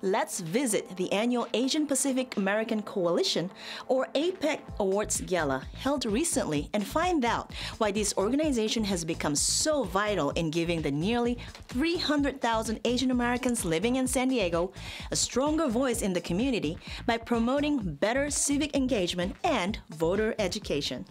Let's visit the annual Asian Pacific American Coalition, or APEC Awards Gala, held recently and find out why this organization has become so vital in giving the nearly 300,000 Asian Americans living in San Diego a stronger voice in the community by promoting better civic engagement and voter education.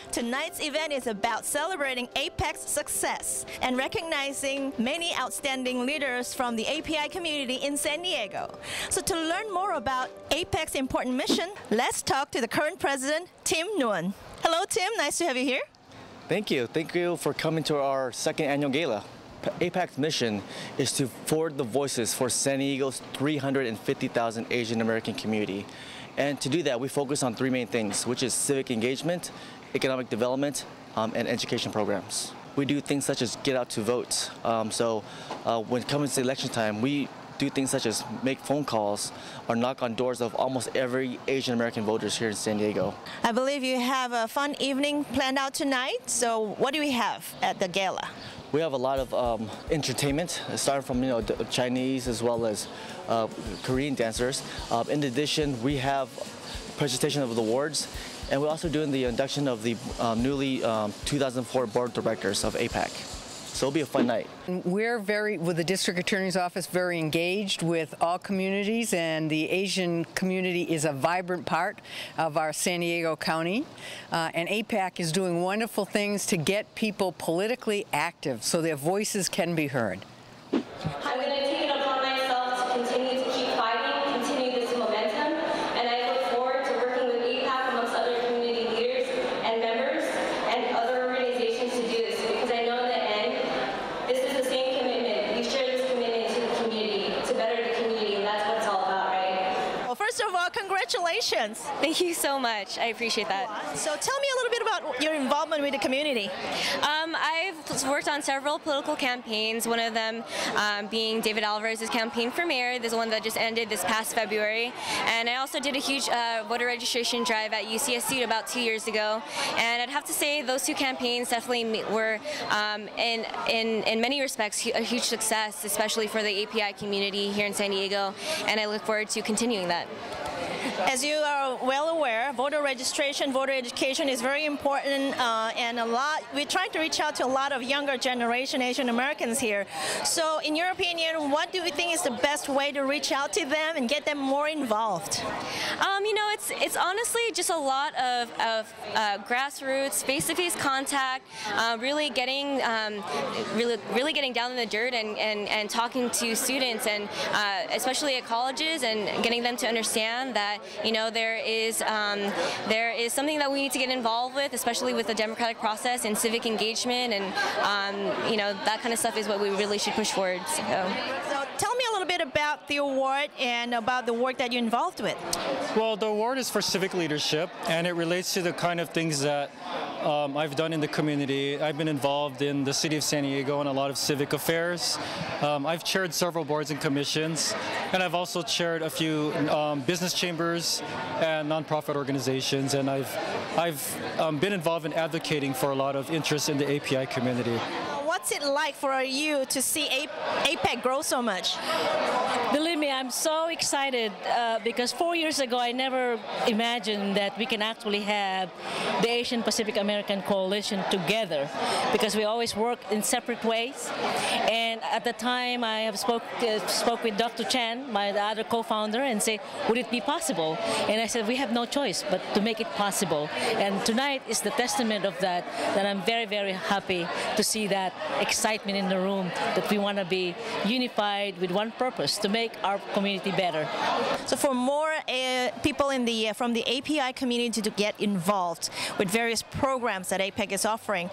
Tonight's event is about celebrating APEC's success and recognizing many outstanding leaders from the API community in San Diego. So to learn more about APEC's important mission, let's talk to the current president, Tim Nguyen. Hello, Tim. Nice to have you here. Thank you. Thank you for coming to our second annual gala. APEC's mission is to forward the voices for San Diego's 350,000 Asian American community. And to do that, we focus on three main things, which is civic engagement, economic development, and education programs. We do things such as get out to vote. When it comes to election time, we do things such as make phone calls or knock on doors of almost every Asian American voters here in San Diego. I believe you have a fun evening planned out tonight. So what do we have at the gala? We have a lot of entertainment, starting from Chinese as well as Korean dancers. In addition, we have presentation of the awards, and we're also doing the induction of the newly 2004 board of directors of APEC. So it'll be a fun night. We're with the District Attorney's Office, very engaged with all communities, and the Asian community is a vibrant part of our San Diego County. And APEC is doing wonderful things to get people politically active so their voices can be heard. I'm going to take it upon myself to continue to keep fighting, continue this momentum, and I look forward to working with APEC amongst other community leaders and members and other organizations to do this, because I know in the end, this is the same commitment. We share this commitment to the community, to better the community, and that's what it's all about, right? Well, first of all, congratulations. Thank you so much. I appreciate that. So tell me a little bit about your involvement with the community. I've worked on several political campaigns, one of them being David Alvarez's campaign for mayor. There's one that just ended this past February. And I also did a huge voter registration drive at UCSC about 2 years ago. And I'd have to say those two campaigns definitely were, in many respects, a huge success, especially for the API community here in San Diego. And I look forward to continuing that. As you are well aware, voter registration, voter education is very important, and we're trying to reach out to a lot of younger generation Asian Americans here. So in your opinion, what do you think is the best way to reach out to them and get them more involved? It's honestly just a lot of grassroots, face-to-face contact, really getting down in the dirt and talking to students, and especially at colleges, and getting them to understand that there is something that we need to get involved with, especially with the democratic process and civic engagement, and that kind of stuff is what we really should push forward. So tell me a little bit about the award and about the work that you're involved with. Well, the award is for civic leadership, and it relates to the kind of things that I've done in the community. I've been involved in the city of San Diego in a lot of civic affairs. I've chaired several boards and commissions, and I've also chaired a few business chambers and nonprofit organizations, and I've been involved in advocating for a lot of interest in the API community. What's it like for you to see APEC grow so much? Believe me, I'm so excited because 4 years ago I never imagined that we can actually have the Asian Pacific American Coalition together, because we always work in separate ways. And at the time I have spoke with Dr. Chan, my other co-founder, and say, would it be possible? And I said, we have no choice but to make it possible. And tonight is the testament of that I'm very, very happy to see that excitement in the room, that we want to be unified with one purpose, to make our community better. So for more people from the API community to get involved with various programs that APEC is offering,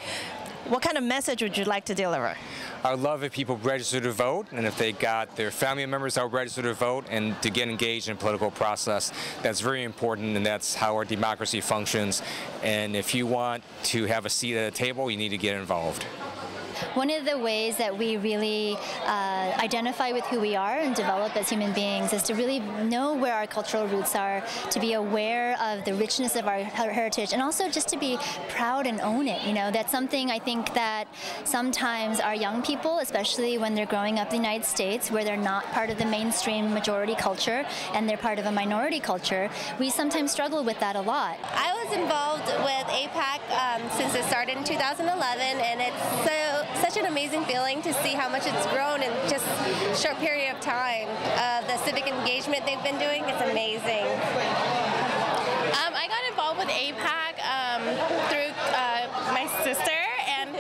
what kind of message would you like to deliver? I would love if people register to vote, and if they got their family members that would register to vote and to get engaged in the political process. That's very important, and that's how our democracy functions. And if you want to have a seat at a table, you need to get involved. One of the ways that we really identify with who we are and develop as human beings is to really know where our cultural roots are, to be aware of the richness of our heritage, and also just to be proud and own it. You know, that's something I think that sometimes our young people, especially when they're growing up in the United States, where they're not part of the mainstream majority culture and they're part of a minority culture, we sometimes struggle with that a lot. I was involved with APAC since it started in 2011, and it's such an amazing feeling to see how much it's grown in just a short period of time. The civic engagement they've been doing is amazing. I got involved with APAC through my sister, and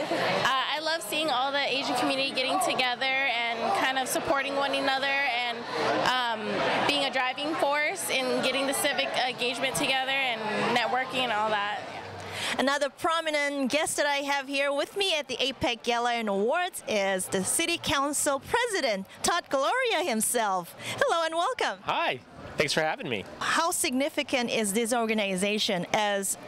I love seeing all the Asian community getting together and kind of supporting one another, and being a driving force in getting the civic engagement together and networking and all that. Another prominent guest that I have here with me at the APAC Gala and Awards is the City Council President, Todd Gloria himself. Hello and welcome. Hi. Thanks for having me. How significant is this organization as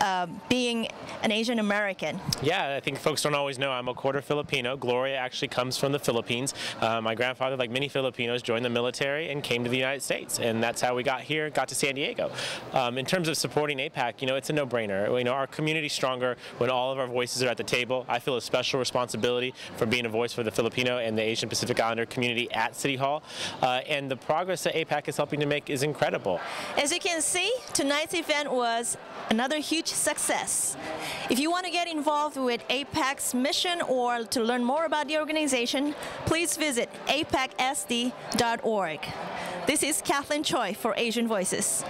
being an Asian American? Yeah, I think folks don't always know I'm a quarter Filipino. Gloria actually comes from the Philippines. My grandfather, like many Filipinos, joined the military and came to the United States, and that's how we got here, got to San Diego. In terms of supporting APAC, you know, it's a no-brainer. You know, our community's stronger when all of our voices are at the table. I feel a special responsibility for being a voice for the Filipino and the Asian Pacific Islander community at City Hall, and the progress that APAC is helping to make is incredible. As you can see, tonight's event was another huge success. If you want to get involved with APAC's mission or to learn more about the organization, please visit apacsd.org. This is Cathlyn Choi for Asian Voices.